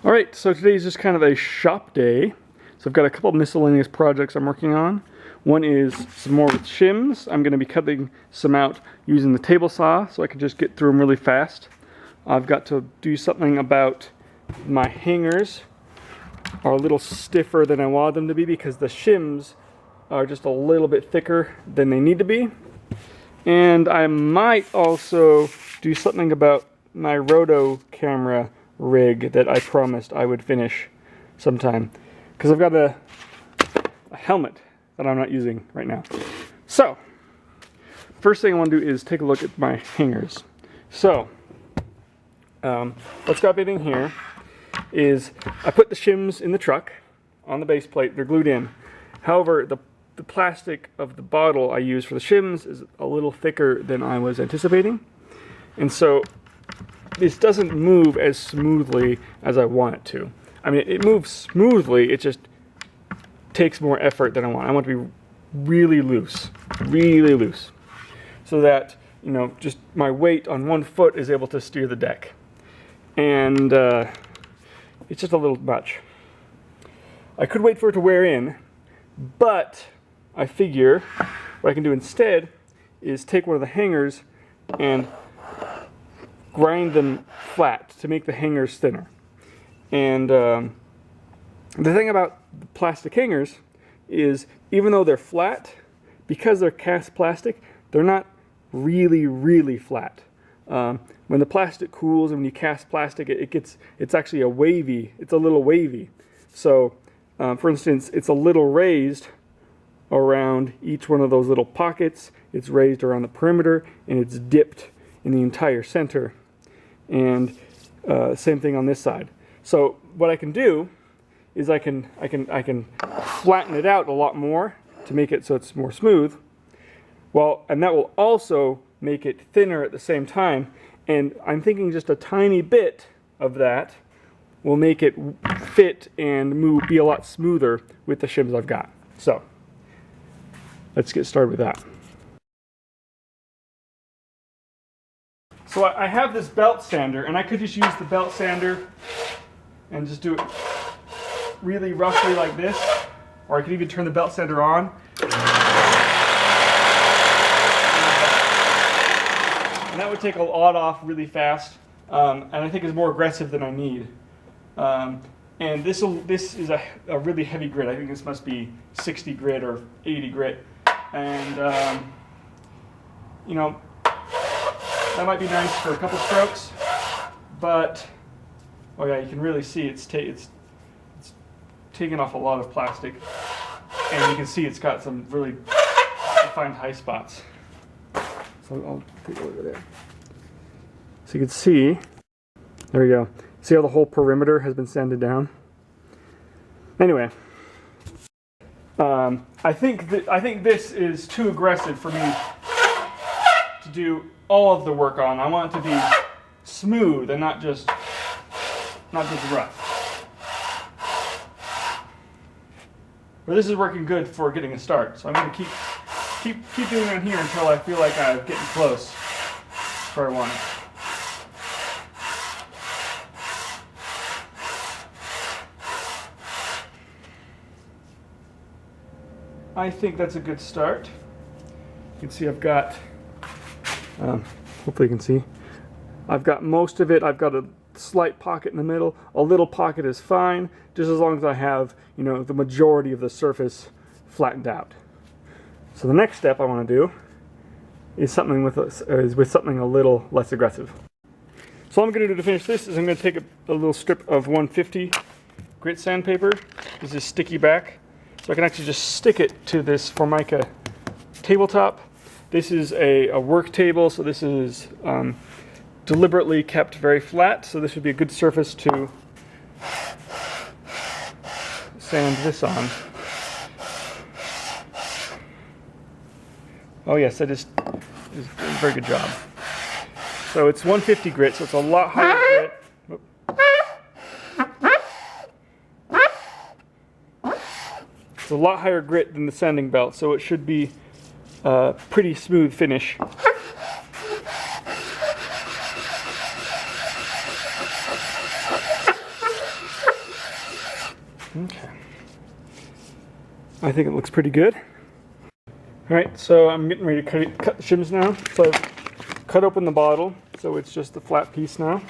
Alright, so today is just kind of a shop day. So I've got a couple of miscellaneous projects I'm working on. One is some more with shims. I'm going to be cutting some out using the table saw so I can just get through them really fast. I've got to do something about my hangers are a little stiffer than I want them to be because the shims are just a little bit thicker than they need to be. And I might also do something about my Roto camera rig that I promised I would finish sometime, because I've got a helmet that I'm not using right now. So first thing I want to do is take a look at my hangers. So what's got me in here is I put the shims in the truck on the base plate. They're glued in. However, the plastic of the bottle I use for the shims is a little thicker than I was anticipating, and so this doesn't move as smoothly as I want it to. I mean, it moves smoothly, it just takes more effort than I want. I want to be really loose, so that, you know, just my weight on one foot is able to steer the deck. And it's just a little much. I could wait for it to wear in, but I figure what I can do instead is take one of the hangers and grind them flat to make the hangers thinner. And the thing about the plastic hangers is, even though they're flat, because they're cast plastic, they're not really flat. When the plastic cools and when you cast plastic, it's actually it's a little wavy. So for instance, it's a little raised around each one of those little pockets, it's raised around the perimeter, and it's dipped in the entire center. And same thing on this side. So what I can do is I can flatten it out a lot more to make it so it's more smooth. Well, and that will also make it thinner at the same time. And I'm thinking just a tiny bit of that will make it fit and be a lot smoother with the shims I've got. So let's get started with that. So I have this belt sander, and I could just use the belt sander and just do it really roughly like this, or I could even turn the belt sander on. And that would take a lot off really fast, and I think is more aggressive than I need. And this is a really heavy grit. I think this must be 60 grit or 80 grit, and you know, that might be nice for a couple strokes, but oh yeah, you can really see it's taken off a lot of plastic, and you can see it's got some really defined high spots. So I'll take a look at there. So you can see, there we go. See how the whole perimeter has been sanded down? Anyway, I think this is too aggressive for me to do all of the work on. I want it to be smooth and not just rough. But this is working good for getting a start. So I'm going to keep doing it here until I feel like I'm getting close to where I want it. I think that's a good start. You can see I've got, hopefully you can see, I've got most of it. I've got a slight pocket in the middle. A little pocket is fine, just as long as I have, you know, the majority of the surface flattened out. So the next step I want to do is something with something a little less aggressive. So all I'm going to do to finish this is I'm going to take a little strip of 150 grit sandpaper. This is sticky back, so I can actually just stick it to this Formica tabletop. This is a work table, so this is deliberately kept very flat, so this would be a good surface to sand this on. Oh yes, that is a very good job. So it's 150 grit, so it's a lot higher grit. It's a lot higher grit than the sanding belt, so it should be a pretty smooth finish. Okay. I think it looks pretty good. Alright, so I'm getting ready to cut the shims now. So I've cut open the bottle, so it's just a flat piece now.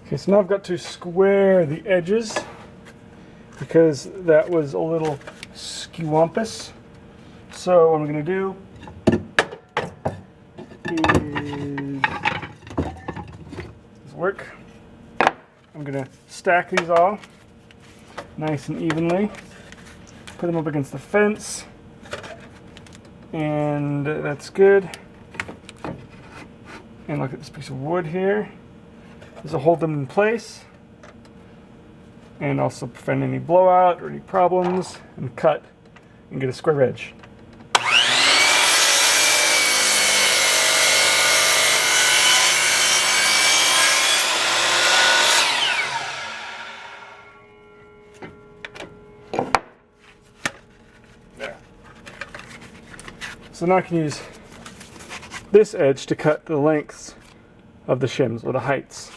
Okay, so now I've got to square the edges because that was a little skewampus. So what I'm going to do is work. I'm going to stack these all nice and evenly, put them up against the fence, and that's good. And look at this piece of wood here. This will hold them in place and also prevent any blowout or any problems, and cut and get a square edge. There. So now I can use this edge to cut the lengths of the shims, or the heights.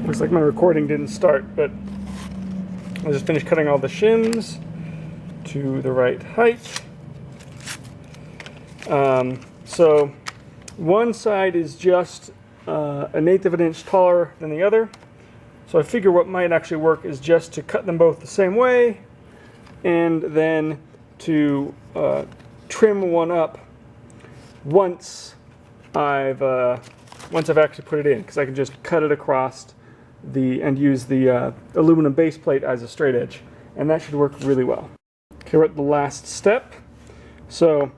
Looks like my recording didn't start, but I just finished cutting all the shims to the right height. So one side is just 1/8 of an inch taller than the other. So I figure what might actually work is just to cut them both the same way, and then to trim one up once I've actually put it in, because I can just cut it across and use the aluminum base plate as a straight edge, and that should work really well. Okay, we're at the last step. So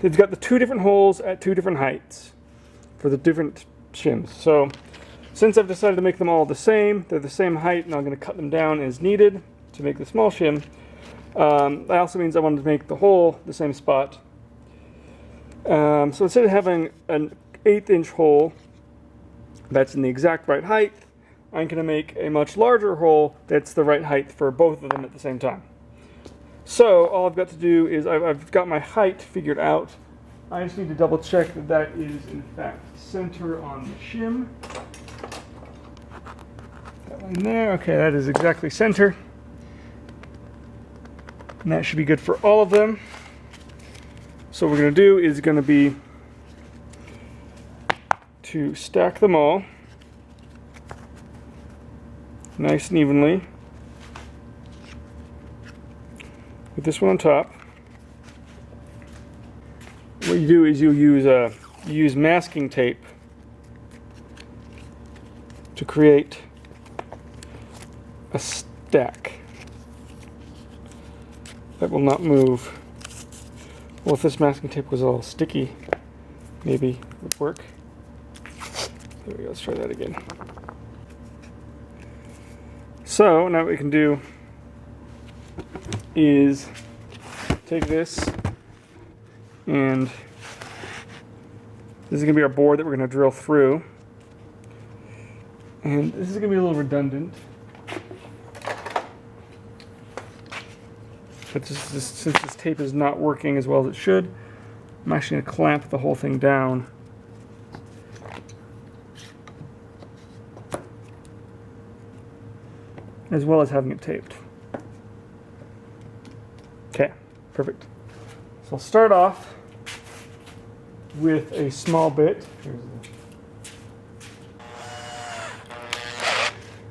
they've got the 2 different holes at 2 different heights for the different shims. So since I've decided to make them all the same, they're the same height, and I'm going to cut them down as needed to make the small shim. That also means I wanted to make the hole the same spot. So instead of having an 1/8 inch hole that's in the exact right height, I'm going to make a much larger hole that's the right height for both of them at the same time. So all I've got to do is I've got my height figured out. I just need to double check that that is in fact center on the shim. That one there, okay, that is exactly center. And that should be good for all of them. So what we're going to do is going to be to stack them all nice and evenly with this one on top. What you do is you use masking tape to create a stack that will not move. Well, if this masking tape was all sticky, maybe it would work. There we go, let's try that again. So now what we can do is take this, and this is going to be our board that we're going to drill through. And this is going to be a little redundant. But since this tape is not working as well as it should, I'm actually going to clamp the whole thing down. As well as having it taped. Okay, perfect. So I'll start off with a small bit.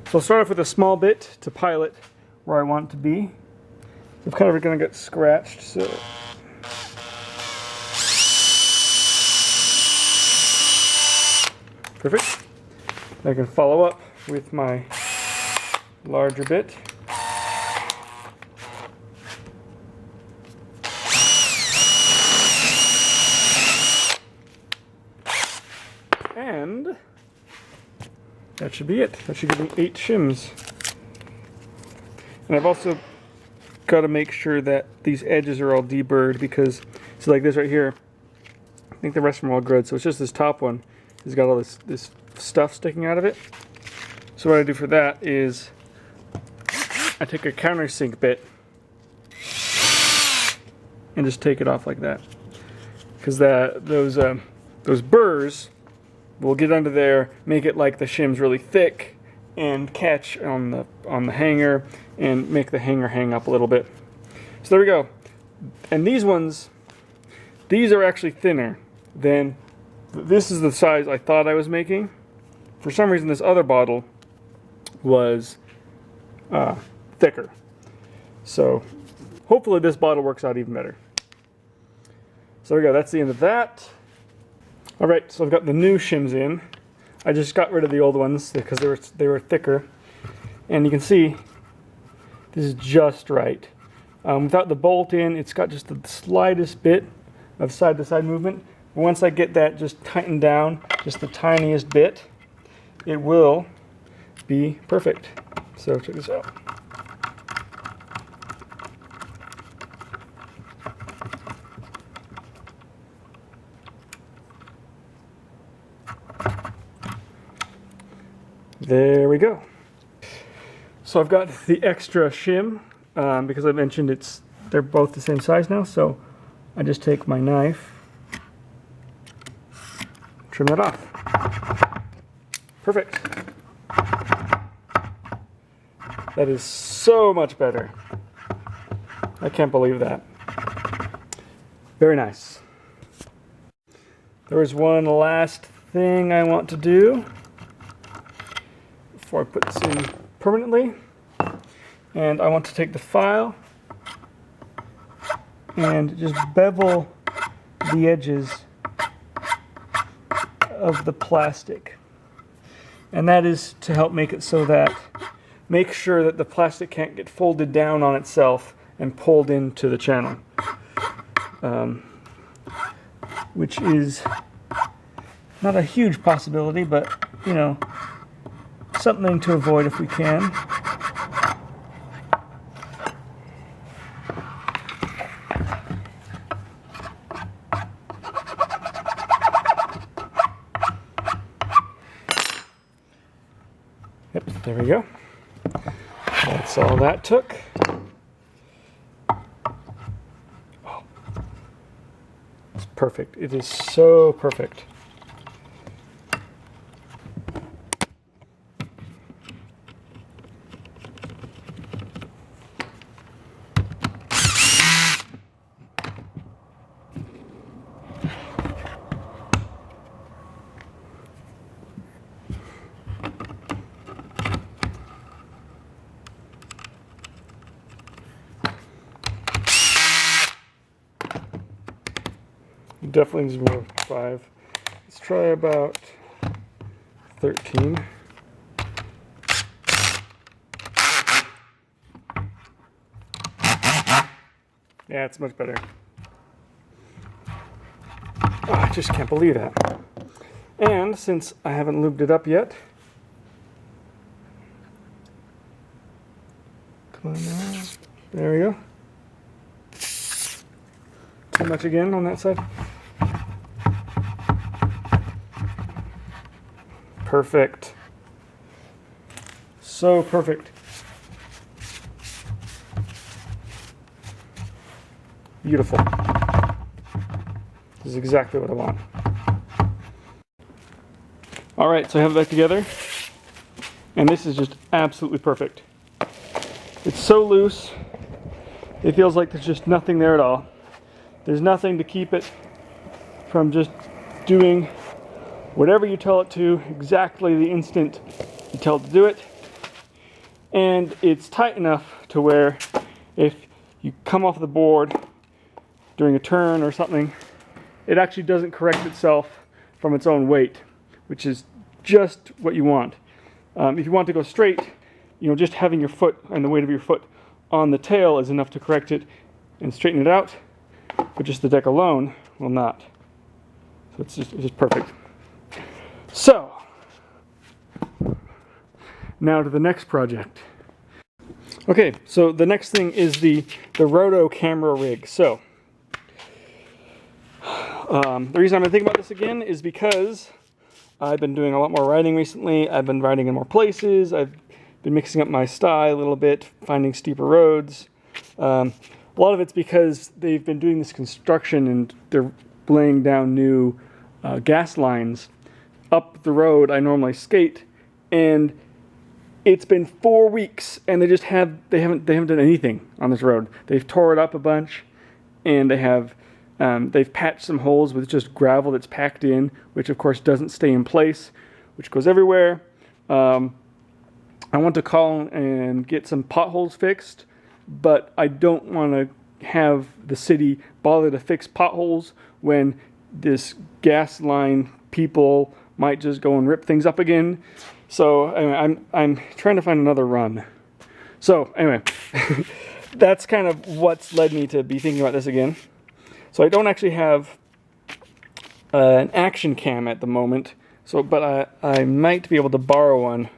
So I'll start off with a small bit to pilot where I want it to be. I'm kind of going to get scratched, so perfect. I can follow up with my larger bit. And that should be it. That should give me 8 shims. And I've also got to make sure that these edges are all deburred, because, so like this right here, I think the rest of them are all good. So it's just this top one has got all this stuff sticking out of it. So what I do for that is I take a countersink bit and just take it off like that, because those burrs will get under there, make it like the shim's really thick, and catch on the hanger and make the hanger hang up a little bit. So there we go. And these ones, these are actually thinner than, this is the size I thought I was making. For some reason this other bottle was thicker. So hopefully this bottle works out even better. So there we go, that's the end of that. Alright, so I've got the new shims in. I just got rid of the old ones because they were thicker. And you can see this is just right. Without the bolt in, it's got just the slightest bit of side-to-side movement. But once I get that just tightened down, just the tiniest bit, it will be perfect. So check this out. There we go. So I've got the extra shim because I mentioned they're both the same size now. So I just take my knife, trim that off. Perfect. That is so much better. I can't believe that. Very nice. There is one last thing I want to do before I put this in permanently, and I want to take the file and just bevel the edges of the plastic, and that is to help make it so that, make sure that the plastic can't get folded down on itself and pulled into the channel, which is not a huge possibility, but you know, something to avoid if we can. Yep, there we go. That's all that took. Oh, it's perfect. It is so perfect. definitely needs more 5. Let's try about 13. Yeah, it's much better. Oh, I just can't believe that. And since I haven't lubed it up yet, come on now. There we go. Too much again on that side. Perfect. So perfect. Beautiful. This is exactly what I want. All right, so I have it back together, and this is just absolutely perfect. It's so loose, it feels like there's just nothing there at all. There's nothing to keep it from just doing whatever you tell it to, exactly the instant you tell it to do it. And it's tight enough to where if you come off the board during a turn or something, it actually doesn't correct itself from its own weight, which is just what you want. If you want to go straight, just having your foot and the weight of your foot on the tail is enough to correct it and straighten it out, but just the deck alone will not. So it's just perfect. So, now to the next project. Okay, so the next thing is the Roto camera rig. So, the reason I've been thinking about this again is because I've been doing a lot more riding recently. I've been riding in more places. I've been mixing up my style a little bit, finding steeper roads. A lot of it's because they've been doing this construction and they're laying down new gas lines up the road I normally skate, and it's been 4 weeks and they haven't done anything on this road. They've tore it up a bunch, and they've patched some holes with just gravel that's packed in, which of course doesn't stay in place, which goes everywhere. I want to call and get some potholes fixed, but I don't want to have the city bother to fix potholes when this gas line people might just go and rip things up again. So anyway, I'm trying to find another run. So anyway, that's kind of what's led me to be thinking about this again. So I don't actually have an action cam at the moment, but I might be able to borrow one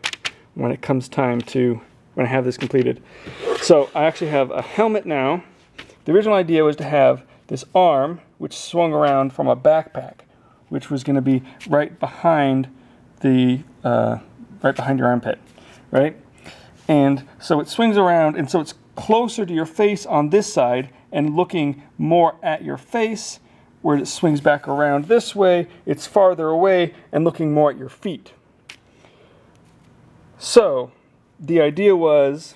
when it comes time when I have this completed. So I actually have a helmet now. The original idea was to have this arm, which swung around from a backpack, which was going to be right behind your armpit, right? And so it swings around, and so it's closer to your face on this side and looking more at your face. Where it swings back around this way, it's farther away and looking more at your feet. So the idea was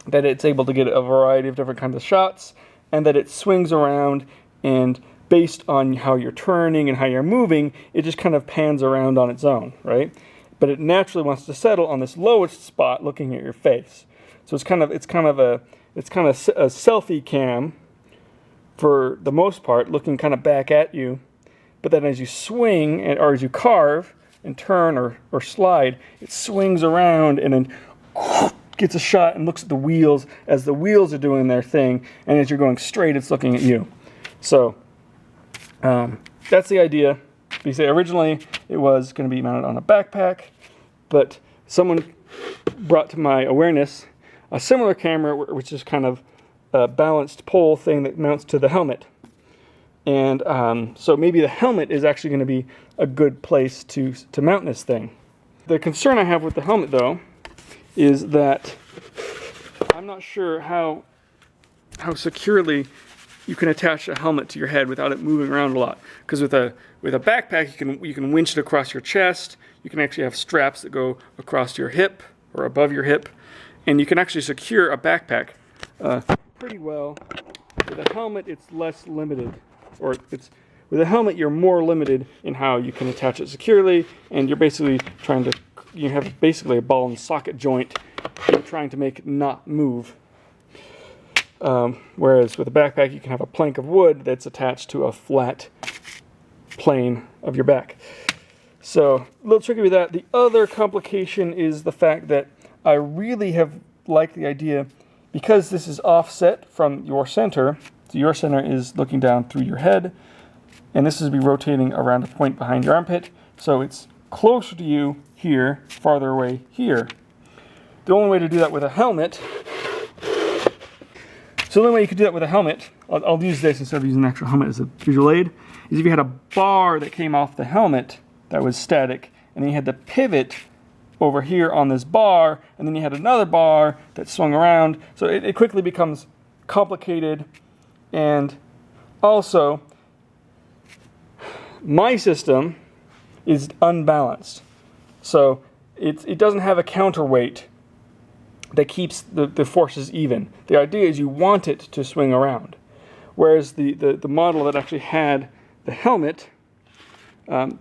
that it's able to get a variety of different kinds of shots, and that it swings around, and based on how you're turning and how you're moving, it just kind of pans around on its own, right? But it naturally wants to settle on this lowest spot looking at your face. So it's kind of a selfie cam for the most part, looking kind of back at you. But then as you swing or as you carve and turn or slide, it swings around and then gets a shot and looks at the wheels as the wheels are doing their thing, and as you're going straight, it's looking at you. So that's the idea. You say originally it was going to be mounted on a backpack, but someone brought to my awareness a similar camera, which is kind of a balanced pole thing that mounts to the helmet. And so maybe the helmet is actually going to be a good place to mount this thing. The concern I have with the helmet, though, is that I'm not sure how securely you can attach a helmet to your head without it moving around a lot. Because with a backpack, you can winch it across your chest. You can actually have straps that go across your hip or above your hip, and you can actually secure a backpack pretty well. With a helmet, it's less limited, with a helmet, you're more limited in how you can attach it securely, and you're basically you have basically a ball and socket joint you're trying to make it not move. Whereas with a backpack, you can have a plank of wood that's attached to a flat plane of your back. So a little tricky with that. The other complication is the fact that I really have liked the idea, because this is offset from your center, so your center is looking down through your head, and this is be rotating around a point behind your armpit, so it's closer to you here, farther away here. The only way to do that with a helmet, I'll use this instead of using an actual helmet as a visual aid, is if you had a bar that came off the helmet that was static, and then you had the pivot over here on this bar, and then you had another bar that swung around, so it quickly becomes complicated. And also, my system is unbalanced, so it doesn't have a counterweight that keeps the forces even. The idea is you want it to swing around, whereas the model that actually had the helmet, the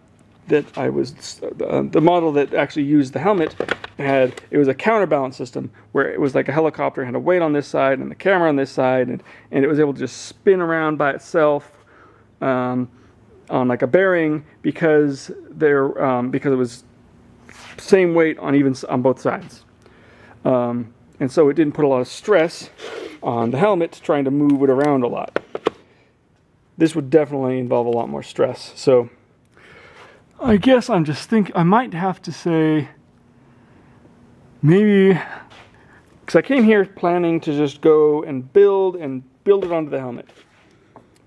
model that actually used the helmet it was a counterbalance system where it was like a helicopter, had a weight on this side and the camera on this side, and it was able to just spin around by itself on like a bearing, because it was same weight on both sides, and so it didn't put a lot of stress on the helmet trying to move it around a lot. This would definitely involve a lot more stress. So I guess I'm just thinking I might have to say, maybe, because I came here planning to just go and build it onto the helmet.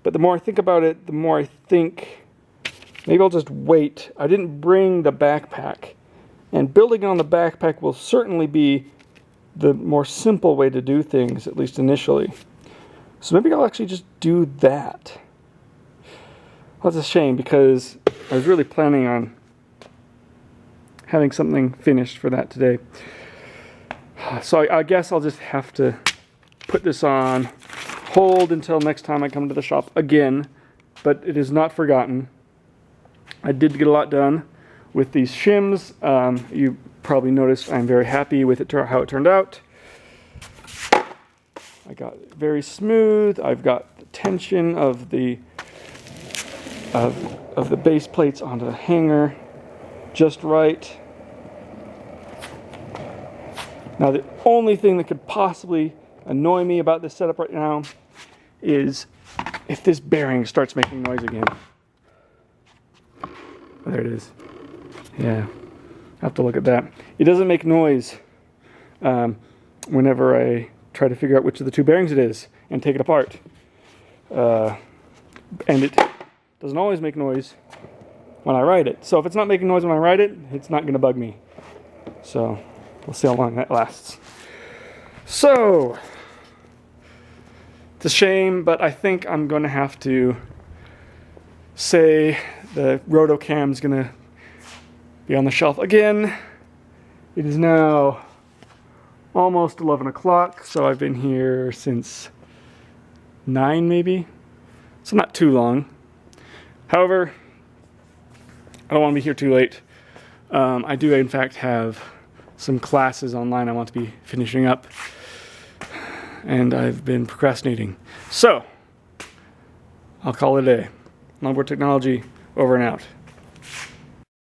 But the more I think about it, the more I think maybe I'll just wait. I didn't bring the backpack, and building it on the backpack will certainly be the more simple way to do things, at least initially. So maybe I'll actually just do that. Well, that's a shame, because I was really planning on having something finished for that today. So I guess I'll just have to put this on hold until next time I come to the shop again, but it is not forgotten. I did get a lot done with these shims. You probably noticed I'm very happy with how it turned out. I got it very smooth. I've got the tension of the base plates onto the hanger just right. Now the only thing that could possibly annoy me about this setup right now is if this bearing starts making noise again. Oh, there it is. Yeah, I have to look at that. It doesn't make noise whenever I try to figure out which of the two bearings it is and take it apart. And it doesn't always make noise when I ride it. So if it's not making noise when I ride it, it's not going to bug me. So we'll see how long that lasts. So it's a shame, but I think I'm going to have to say the Roto cam's going to be on the shelf again. It is now almost 11 o'clock, so I've been here since 9 maybe. So not too long. However, I don't want to be here too late. I do in fact have some classes online I want to be finishing up, and I've been procrastinating. So I'll call it a day. Longboard Technology, over and out.